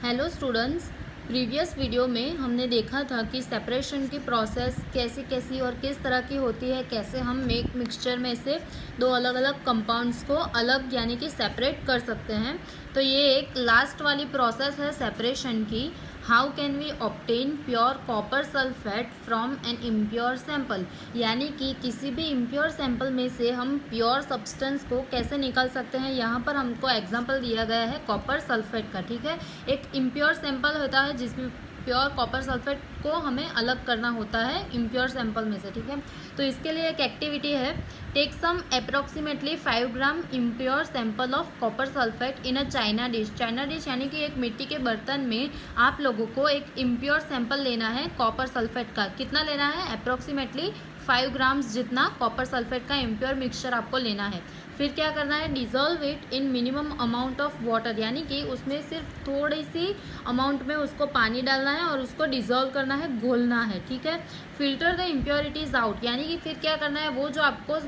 Hello students, previous video में हमने देखा था कि सेपरेशन की प्रोसेस कैसी कैसी और किस तरह की होती है, कैसे हम मिक्सचर में से दो अलग अलग कंपाउंड्स को अलग यानी कि सेपरेट कर सकते हैं। तो ये एक लास्ट वाली प्रोसेस है सेपरेशन की। How can we obtain pure copper sulphate from an impure sample, यानी कि किसी भी इम्प्योर सैंपल में से हम प्योर सब्सटेंस को कैसे निकाल सकते हैं। यहाँ पर हमको एग्जांपल दिया गया है कॉपर सल्फेट का। ठीक है, एक इम्प्योर सैंपल होता है जिसमें प्योर कॉपर सल्फेट को हमें अलग करना होता है इम्प्योर सैंपल में से। ठीक है, तो इसके लिए एक एक्टिविटी है, take some approximately 5 gram impure sample of copper sulphate in a china dish. China dish यानी कि एक मिट्टी के बर्तन में आप लोगों को एक इम्प्योर सैंपल लेना है कॉपर सल्फेट का। कितना लेना है? अप्रोक्सीमेटली 5 ग्राम्स जितना कॉपर सल्फेट का इम्प्योर मिक्सचर आपको लेना है। फिर क्या करना है? Dissolve it in minimum amount of water, यानी कि उसमें सिर्फ थोड़ी सी अमाउंट में उसको पानी डालना है और उसको डिजोल्व करना है, घोलना है। ठीक है, फिल्टर द इम्प्योरिटीज आउट, यानी कि फिर क्या करना है, वो जो आपको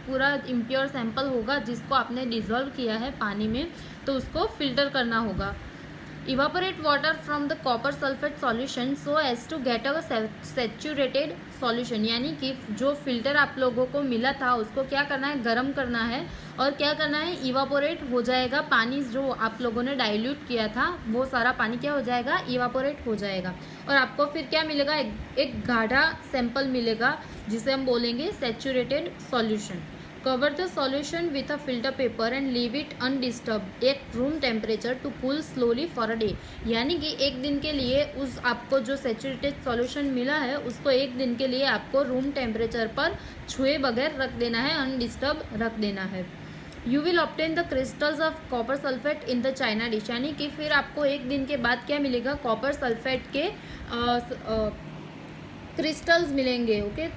पूरा इम्प्योर सैंपल होगा जिसको आपने डिजोल्व किया है पानी में, तो उसको फिल्टर करना होगा। Evaporate water from the copper sulphate solution so as to get a saturated solution, यानी कि जो फिल्टर आप लोगों को मिला था उसको क्या करना है? गर्म करना है और क्या करना है? इवापोरेट हो जाएगा पानी जो आप लोगों ने डाइल्यूट किया था, वो सारा पानी क्या हो जाएगा? इवापोरेट हो जाएगा। और आपको फिर क्या मिलेगा? एक गाढ़ा सैंपल मिलेगा जिसे हम बोलेंगे saturated solution. Cover the solution with a filter paper and leave it undisturb at room temperature to cool slowly for a day, यानी कि एक दिन के लिए उस आपको जो सैचुरेटेड सॉल्यूशन मिला है उसको एक दिन के लिए आपको रूम टेम्परेचर पर छुए बगैर रख देना है, अनडिस्टर्ब रख देना है। You will obtain the crystals of copper sulphate in the China dish, यानी कि फिर आपको एक दिन के बाद क्या मिलेगा? कॉपर सल्फेट के क्रिस्टल्स मिलेंगे। Okay,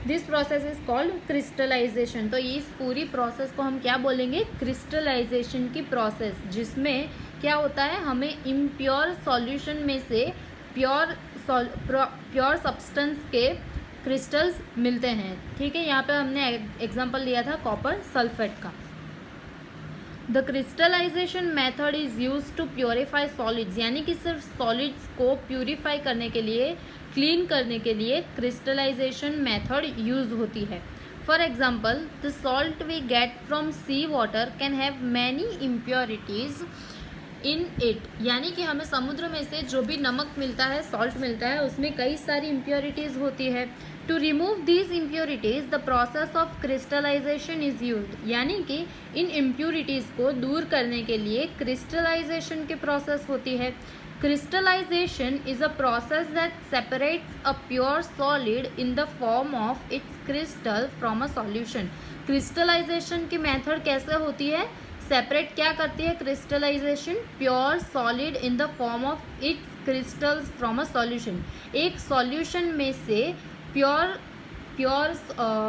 this process is called crystallisation. तो इस पूरी प्रोसेस को हम क्या बोलेंगे? क्रिस्टलाइजेशन की प्रोसेस, जिसमें क्या होता है, हमें इम्प्योर सॉल्यूशन में से प्योर सब्सटेंस के क्रिस्टल्स मिलते हैं। ठीक है, यहाँ पे हमने एग्जांपल लिया था कॉपर सल्फेट का। The crystallisation method is use to purify solids, यानी कि सिर्फ सॉलिड्स को प्यूरीफाई करने के लिए, क्लीन करने के लिए क्रिस्टलाइजेशन मेथड यूज होती है। For example, the salt we get from sea water can have many impurities in it, यानी कि हमें समुद्र में से जो भी नमक मिलता है, सॉल्ट मिलता है, उसमें कई सारी इम्प्योरिटीज होती है। To remove these impurities the process of crystallisation is used, यानी कि इन इम्प्योरिटीज को दूर करने के लिए क्रिस्टलाइजेशन की प्रोसेस होती है। Crystallization is a process that separates a pure solid in the form of its crystal from a solution. Crystallization की मेथड कैसे होती है? सेपरेट क्या करती है crystallization? Pure solid in the form of its crystals from a solution, एक solution में से प्योर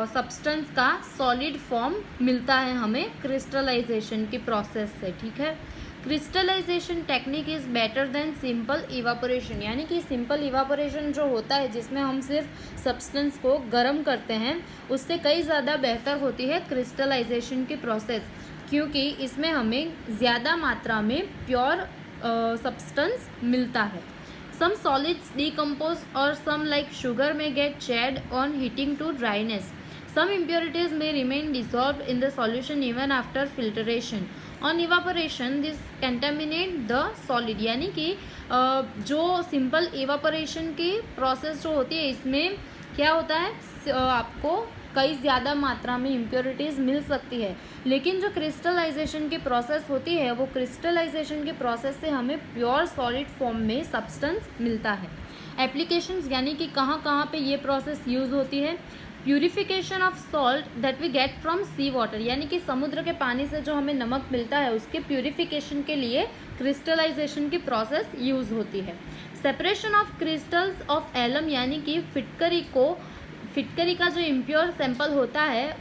सब्सटेंस का सॉलिड फॉर्म मिलता है हमें क्रिस्टलाइजेशन की प्रोसेस से। ठीक है, crystallization technique is better than simple evaporation, यानी कि सिंपल इवापोरेशन जो होता है जिसमें हम सिर्फ सब्सटेंस को गर्म करते हैं, उससे कई ज़्यादा बेहतर होती है क्रिस्टलाइजेशन की प्रोसेस, क्योंकि इसमें हमें ज़्यादा मात्रा में प्योर सब्सटेंस मिलता है। सम सॉलिड्स डिकम्पोज और सम लाइक शुगर में get shed on heating to dryness. Some impurities may remain dissolved in the solution even after filtration. On evaporation, this contaminate the solid, यानी कि जो सिंपल evaporation की process जो होती है, इसमें क्या होता है, आपको कई ज़्यादा मात्रा में इम्प्योरिटीज़ मिल सकती है, लेकिन जो क्रिस्टलाइजेशन की प्रोसेस होती है, वो क्रिस्टलाइजेशन की प्रोसेस से हमें प्योर सॉलिड फॉर्म में सब्सटेंस मिलता है। एप्लीकेशंस, यानी कि कहाँ कहाँ पे ये प्रोसेस यूज़ होती है? Purification of salt that we get from sea water, यानी कि समुद्र के पानी से जो हमें नमक मिलता है उसके प्यूरिफिकेशन के लिए क्रिस्टलाइजेशन की प्रोसेस यूज़ होती है। Separation of crystals of alum, यानी कि फिटकरी का जो इम्प्योर सैंपल होता है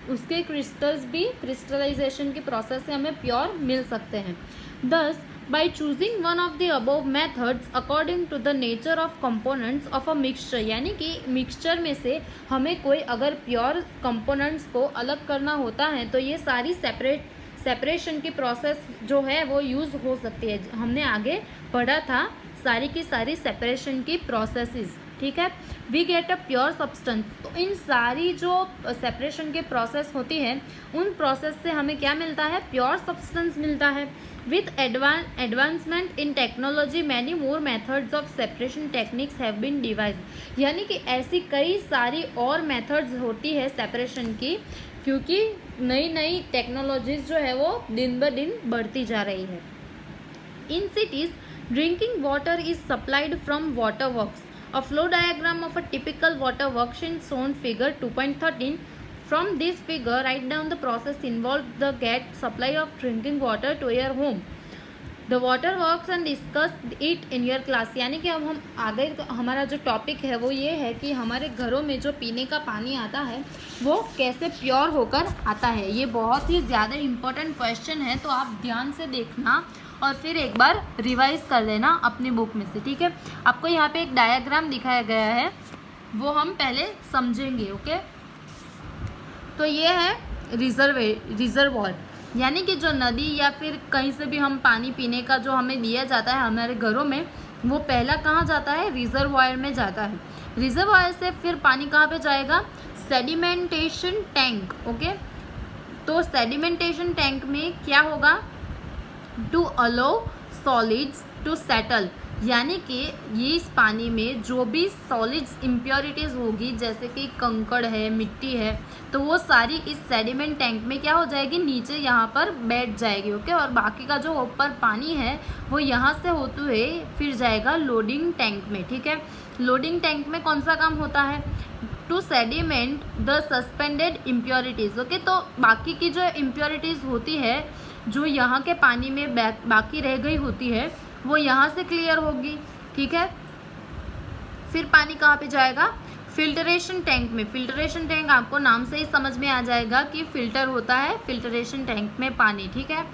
उसके क्रिस्टल्स भी क्रिस्टलाइजेशन की प्रोसेस से हमें प्योर मिल सकते हैं। Thus, by choosing one of the above methods according to the nature of components of a mixture, यानी कि मिक्सचर में से हमें कोई अगर प्योर कंपोनेंट्स को अलग करना होता है तो ये सारी सेपरेशन की प्रोसेस जो है वो यूज़ हो सकती है। हमने आगे पढ़ा था सारी की सारी सेपरेशन की प्रोसेसेस, ठीक है। We get a pure substance, तो इन सारी जो सेपरेशन के प्रोसेस होती है उन प्रोसेस से हमें क्या मिलता है, प्योर सब्सटेंस मिलता है। With advancement in technology many more methods of separation techniques have been devised, यानी कि ऐसी कई सारी और मेथड्स होती है सेपरेशन की, क्योंकि नई नई टेक्नोलॉजीज जो है वो दिन ब दिन बढ़ती जा रही है। In cities drinking water is supplied from water works. A flow diagram of a typical water works is shown figure 2.13. From this figure, write down the process involved the get supply of drinking water to your home. The water works and discuss it in your class. यानी कि अब हम आगे हमारा जो topic है वो ये है कि हमारे घरों में जो पीने का पानी आता है वो कैसे प्योर होकर आता है। ये बहुत ही ज़्यादा इम्पोर्टेंट क्वेश्चन है, तो आप ध्यान से देखना और फिर एक बार रिवाइज कर लेना अपनी बुक में से, ठीक है। आपको यहाँ पे एक डायग्राम दिखाया गया है, वो हम पहले समझेंगे, ओके। तो ये है रिजर्वॉयर, यानी कि जो नदी या फिर कहीं से भी हम पानी पीने का जो हमें दिया जाता है हमारे घरों में, वो पहला कहाँ जाता है, रिजर्वॉयर में जाता है। रिजर्वॉयर से फिर पानी कहाँ पे जाएगा, सेडिमेंटेशन टैंक, ओके। तो सेडिमेंटेशन टैंक में क्या होगा, to allow solids to settle, यानी कि ये इस पानी में जो भी सॉलिड्स इम्प्योरिटीज़ होगी जैसे कि कंकड़ है, मिट्टी है, तो वो सारी इस सेडिमेंट टैंक में क्या हो जाएगी, नीचे यहाँ पर बैठ जाएगी, ओके। और बाकी का जो ऊपर पानी है वो यहाँ से होते हुए फिर जाएगा लोडिंग टैंक में, ठीक है। लोडिंग टैंक में कौन सा काम होता है, to sediment the suspended impurities, okay. तो बाकी की जो इम्प्योरिटीज़ होती है जो यहाँ के पानी में बाकी रह गई होती है वो यहाँ से क्लियर होगी, ठीक है। फिर पानी कहाँ पे जाएगा, फिल्टरेशन टैंक में। फिल्टरेशन टैंक आपको नाम से ही समझ में आ जाएगा कि फिल्टर होता है फिल्टरेशन टैंक में पानी, ठीक है।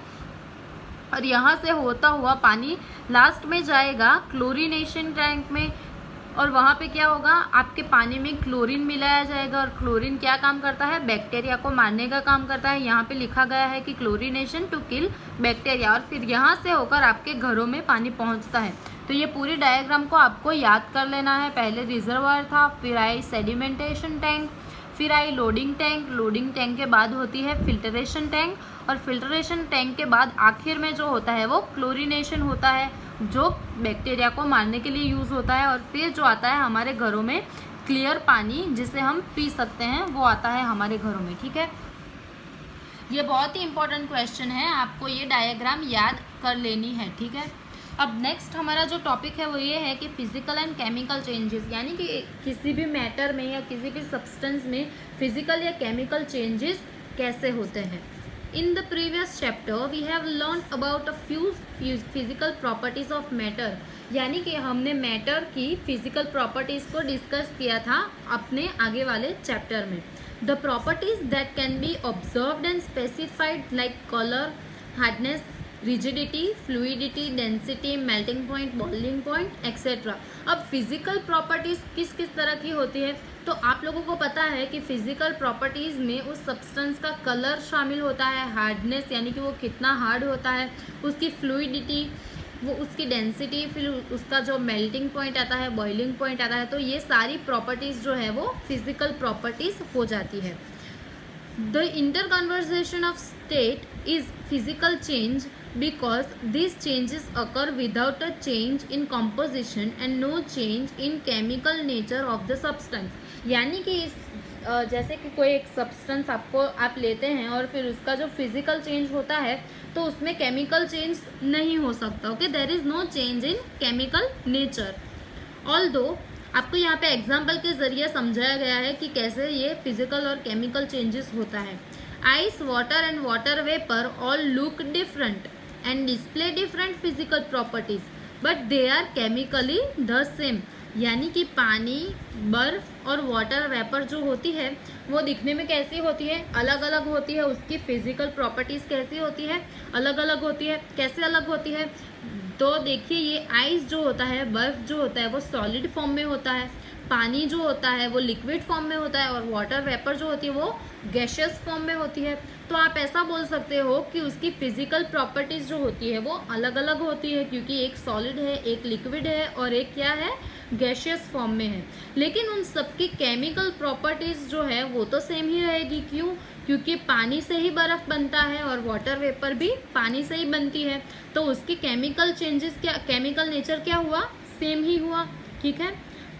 और यहाँ से होता हुआ पानी लास्ट में जाएगा क्लोरीनेशन टैंक में, और वहाँ पे क्या होगा, आपके पानी में क्लोरीन मिलाया जाएगा। और क्लोरीन क्या काम करता है, बैक्टीरिया को मारने का काम करता है। यहाँ पे लिखा गया है कि क्लोरीनेशन टू किल बैक्टीरिया, और फिर यहाँ से होकर आपके घरों में पानी पहुँचता है। तो ये पूरी डायग्राम को आपको याद कर लेना है। पहले रिजर्वायर था, फिर आई सेडिमेंटेशन टैंक, फिर आई लोडिंग टैंक। लोडिंग टैंक के बाद होती है फिल्टरेशन टैंक, और फिल्टरेशन टैंक के बाद आखिर में जो होता है वो क्लोरीनेशन होता है, जो बैक्टीरिया को मारने के लिए यूज़ होता है। और फिर जो आता है हमारे घरों में क्लियर पानी जिसे हम पी सकते हैं, वो आता है हमारे घरों में, ठीक है। ये बहुत ही इंपॉर्टेंट क्वेश्चन है, आपको ये डायग्राम याद कर लेनी है, ठीक है। अब नेक्स्ट हमारा जो टॉपिक है वो ये है कि फिजिकल एंड केमिकल चेंजेस, यानी कि किसी भी मैटर में या किसी भी सब्सटेंस में फिजिकल या केमिकल चेंजेस कैसे होते हैं। In the previous chapter, we have learned about a few physical properties of matter, यानी कि हमने मैटर की फिजिकल प्रॉपर्टीज़ को डिस्कस किया था अपने आगे वाले चैप्टर में। The properties that can be observed and specified like color, hardness, rigidity, fluidity, density, melting point, boiling point, etc. अब फिजिकल प्रॉपर्टीज़ किस किस तरह की होती है, तो आप लोगों को पता है कि फिजिकल प्रॉपर्टीज़ में उस सब्सटेंस का कलर शामिल होता है, हार्डनेस यानी कि वो कितना हार्ड होता है, उसकी फ्लूइडिटी, वो उसकी डेंसिटी, फिर उसका जो मेल्टिंग पॉइंट आता है, बॉइलिंग पॉइंट आता है। तो ये सारी प्रॉपर्टीज़ जो है वो फिजिकल प्रॉपर्टीज़ हो जाती है। The interconversation of state is physical change because these changes occur without a change in composition and no change in chemical nature of the substance, यानी कि जैसे कि कोई एक सब्सटेंस आप लेते हैं और फिर उसका जो फिजिकल चेंज होता है तो उसमें केमिकल चेंज नहीं हो सकता, okay. There is no change in chemical nature. Although आपको यहाँ पे एग्जाम्पल के ज़रिए समझाया गया है कि कैसे ये फिजिकल और केमिकल चेंजेस होता है। Ice, water and water vapour all look different and display different physical properties but they are chemically the same, यानी कि पानी, बर्फ और वाटर वेपर जो होती है वो दिखने में कैसी होती है, अलग अलग होती है। उसकी फिजिकल प्रॉपर्टीज़ कैसी होती है, अलग अलग होती है। कैसे अलग होती है, तो देखिए ये आइस जो होता है, बर्फ जो होता है वो सॉलिड फॉर्म में होता है, पानी जो होता है वो लिक्विड फॉर्म में होता है और वाटर वेपर जो होती है वो गैशियस फॉर्म में होती है। तो आप ऐसा बोल सकते हो कि उसकी फिजिकल प्रॉपर्टीज जो होती है वो अलग अलग होती है, क्योंकि एक सॉलिड है, एक लिक्विड है और एक क्या है, गैशियस फॉर्म में है। लेकिन उन सबकी केमिकल प्रॉपर्टीज जो है वो तो सेम ही रहेगी। क्यों? क्योंकि पानी से ही बर्फ़ बनता है और वाटर वेपर भी पानी से ही बनती है, तो उसकी केमिकल चेंजेस क्या, केमिकल नेचर क्या हुआ, सेम ही हुआ। ठीक है।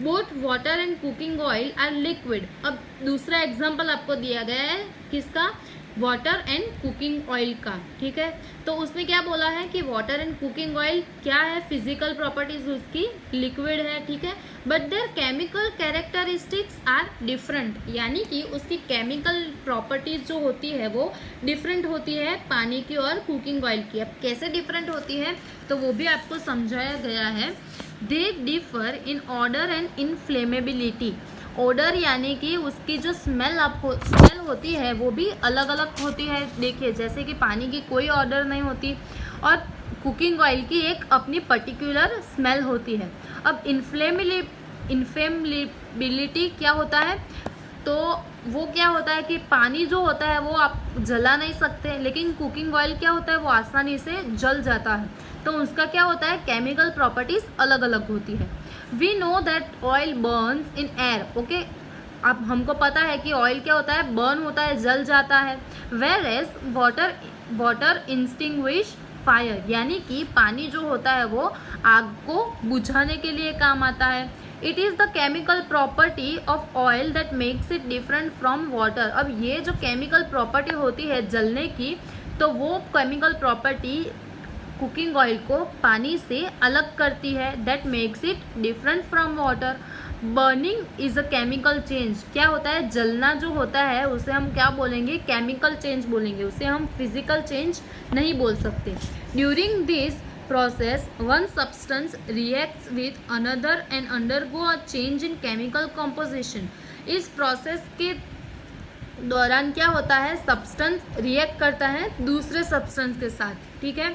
Both water and cooking oil are liquid. अब दूसरा एग्जाम्पल आपको दिया गया है किसका, वाटर एंड कुकिंग ऑयल का। ठीक है। तो उसमें क्या बोला है कि वाटर एंड कुकिंग ऑयल क्या है, फिजिकल प्रॉपर्टीज उसकी लिक्विड है। ठीक है। But their chemical characteristics are different, यानी कि उसकी केमिकल प्रॉपर्टीज जो होती है वो डिफरेंट होती है पानी की और कुकिंग ऑयल की। अब कैसे डिफरेंट होती है तो वो भी आपको समझाया गया है। They differ in order and inflammability. Order यानी कि उसकी जो स्मेल होती है वो भी अलग अलग होती है। देखिए, जैसे कि पानी की कोई ऑर्डर नहीं होती और कुकिंग ऑयल की एक अपनी पर्टिकुलर स्मेल होती है। अब इनफ्लेमेबिलिटी क्या होता है, तो वो क्या होता है कि पानी जो होता है वो आप जला नहीं सकते, लेकिन कुकिंग ऑयल क्या होता है वो आसानी से जल जाता है। तो उसका क्या होता है, केमिकल प्रॉपर्टीज अलग अलग होती है। We know that oil burns in air. Okay, अब हमको पता है कि ऑयल क्या होता है, बर्न होता है, जल जाता है। वेयर एज वाटर इंस्टिंग्विश फायर, यानी कि पानी जो होता है वो आग को बुझाने के लिए काम आता है। It is the chemical property of oil that makes it different from water. अब ये जो केमिकल प्रॉपर्टी होती है जलने की, तो वो केमिकल प्रॉपर्टी कुकिंग ऑयल को पानी से अलग करती है, that makes it different from water. Burning is a chemical change. क्या होता है, जलना जो होता है उसे हम क्या बोलेंगे, केमिकल चेंज बोलेंगे, उसे हम फिजिकल चेंज नहीं बोल सकते। During this process one substance reacts with another and undergo a change in chemical composition। इस प्रोसेस के दौरान क्या होता है, सब्सटेंस रिएक्ट करता है दूसरे सब्सटेंस के साथ। ठीक है।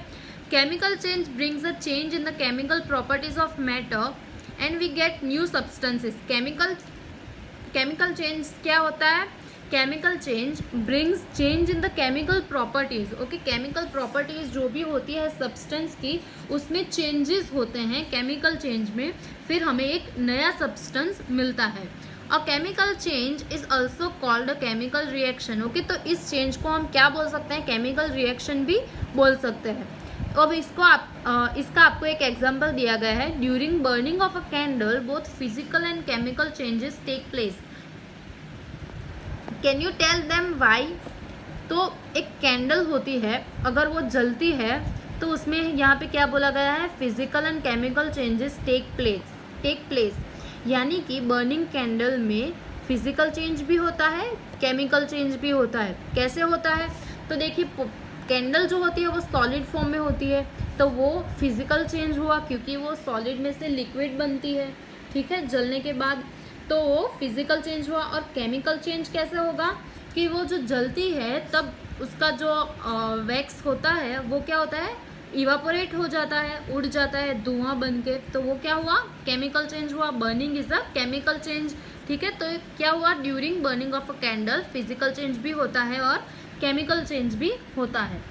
Chemical change brings a change in the chemical properties of matter and we get new substances. Chemical change क्या होता है, chemical change brings change in the chemical properties. Okay, chemical properties जो भी होती है सब्सटेंस की, उसमें चेंजेस होते हैं केमिकल चेंज में, फिर हमें एक नया सब्सटेंस मिलता है। A chemical change is also called a chemical reaction. Okay, तो इस चेंज को हम क्या बोल सकते हैं, केमिकल रिएक्शन भी बोल सकते हैं। अब इसका आपको एक एग्जाम्पल दिया गया है। During burning of a candle both physical and chemical changes take place. Can you tell them why. तो एक कैंडल होती है, अगर वो जलती है तो उसमें यहाँ पे क्या बोला गया है, physical and chemical changes take place, यानी कि बर्निंग कैंडल में फिजिकल चेंज भी होता है, केमिकल चेंज भी होता है। कैसे होता है, तो देखिए, कैंडल जो होती है वो सॉलिड फॉर्म में होती है, तो वो फिजिकल चेंज हुआ क्योंकि वो सॉलिड में से लिक्विड बनती है। ठीक है, जलने के बाद तो वो फिजिकल चेंज हुआ। और केमिकल चेंज कैसे होगा कि वो जो जलती है तब उसका जो वैक्स होता है वो क्या होता है, इवापोरेट हो जाता है, उड़ जाता है धुआं बन के, तो वो क्या हुआ, केमिकल चेंज हुआ। Burning is a chemical change. ठीक है, तो क्या हुआ, during burning of a candle physical change भी होता है और केमिकल चेंज भी होता है।